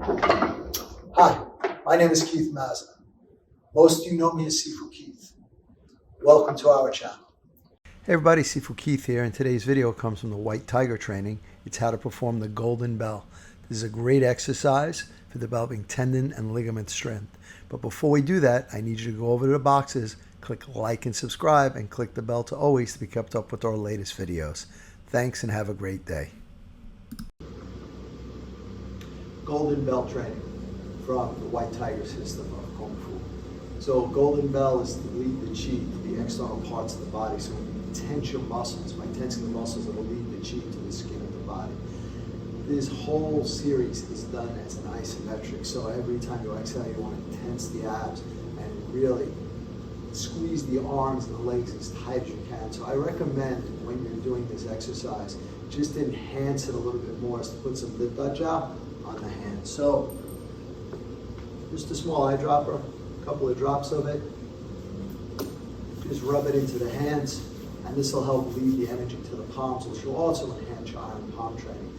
Hi, my name is Keith Mazza. Most of you know me as Sifu Keith. Welcome to our channel. Hey everybody, Sifu Keith here, and today's video comes from the White Tiger training. It's how to perform the Golden Bell. This is a great exercise for developing tendon and ligament strength. But before we do that, I need you to go over to the boxes, click like and subscribe, and click the bell to always be kept up with our latest videos. Thanks and have a great day. Golden Bell training from the White Tiger system of Kung Fu. So Golden Bell is to lead the chi to the external parts of the body. So when you tense your muscles, by tensing the muscles, it will lead the chi to the skin of the body. This whole series is done as an isometric. So every time you exhale, you want to tense the abs and really squeeze the arms and the legs as tight as you can. So I recommend when you're doing this exercise, just enhance it a little bit more, is to put some lip touch-out on the hand. So just a small eyedropper, a couple of drops of it. Just rub it into the hands, and this will help lead the energy to the palms, which will also enhance your iron palm training.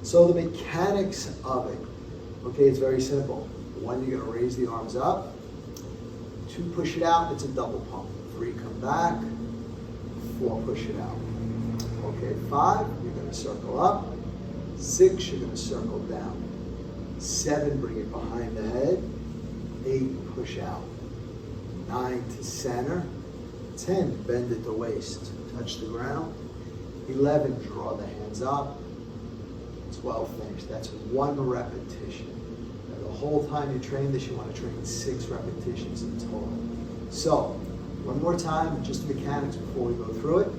So the mechanics of it, okay, it's very simple. One, you're gonna raise the arms up. Two, push it out, it's a double pump. Three, come back. Four, push it out. Okay, five, you're gonna circle up. Six, you're gonna circle down. Seven, bring it behind the head. Eight, push out. 9 to center. 10, bend at the waist, touch the ground. 11, draw the hands up. 12, finish. That's one repetition. Now, the whole time you train this, you want to train 6 repetitions in total. So, one more time, just the mechanics before we go through it.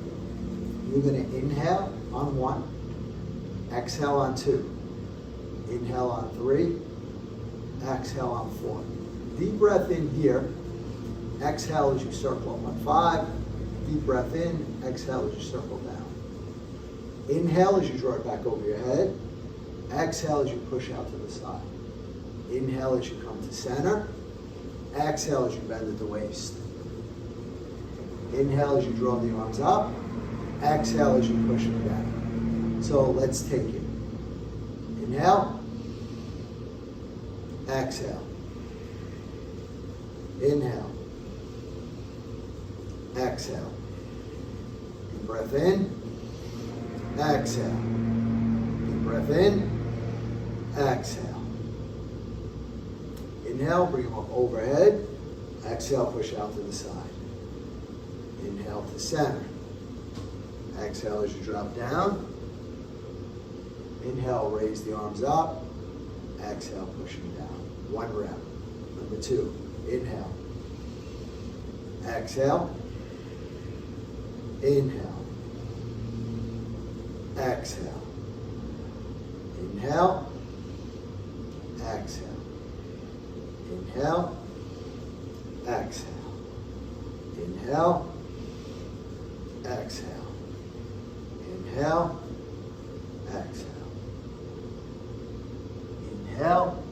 You're going to inhale on 1, exhale on 2. Inhale on 3, exhale on 4. Deep breath in here, exhale as you circle up on 5. Deep breath in, exhale as you circle down. Inhale as you draw it back over your head. Exhale as you push out to the side. Inhale as you come to center. Exhale as you bend at the waist. Inhale as you draw the arms up. Exhale as you push them down. So let's take it. Inhale. Exhale. Inhale. Exhale. Deep breath in. Exhale. Deep breath in. Exhale. Inhale, bring them up overhead. Exhale, push out to the side. Inhale to center. Exhale as you drop down. Inhale, raise the arms up. Exhale, push them down. 1 rep. Number 2, inhale. Exhale. Inhale. Exhale. Inhale. Exhale. Inhale. Exhale. Inhale. Exhale. Inhale. Exhale. Inhale.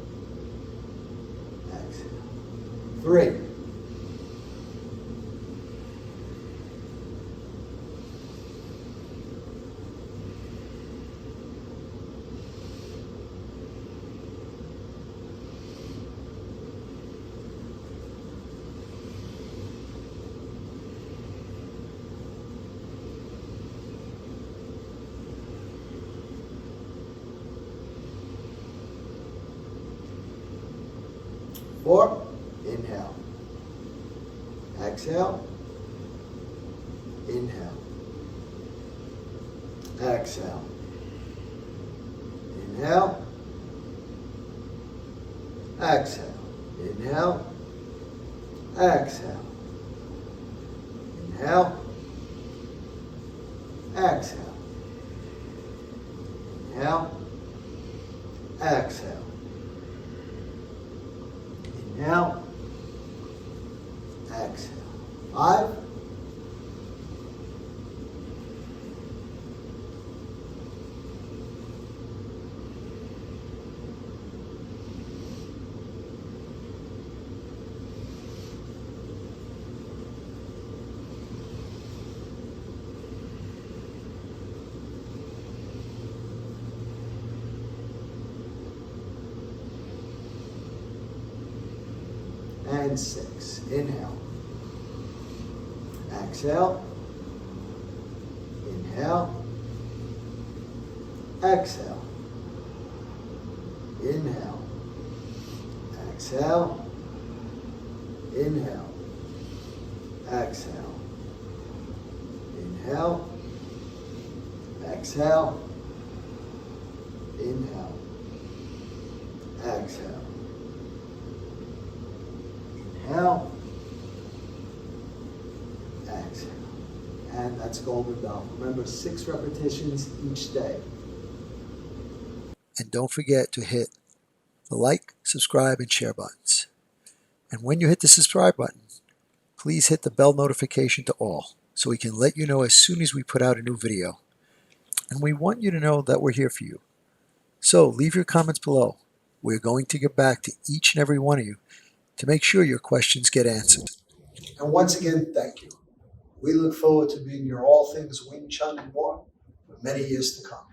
Exhale. 3. 4, inhale. Exhale. Inhale. Exhale. Inhale. Exhale. Inhale. Exhale. Inhale. Exhale. Inhale. Exhale. Inhale. Exhale. 5. and 6. Inhale. Exhale. Inhale. Exhale. Inhale. Exhale. Inhale. Exhale. Inhale. Exhale. Inhale. Exhale. Inhale. Exhale. And that's golden bell. Remember, 6 repetitions each day. And don't forget to hit the like, subscribe, and share buttons. And when you hit the subscribe button, please hit the bell notification to all so we can let you know as soon as we put out a new video. And we want you to know that we're here for you. So leave your comments below. We're going to get back to each and every one of you to make sure your questions get answered. And once again, thank you. We look forward to being your all things Wing Chun and more for many years to come.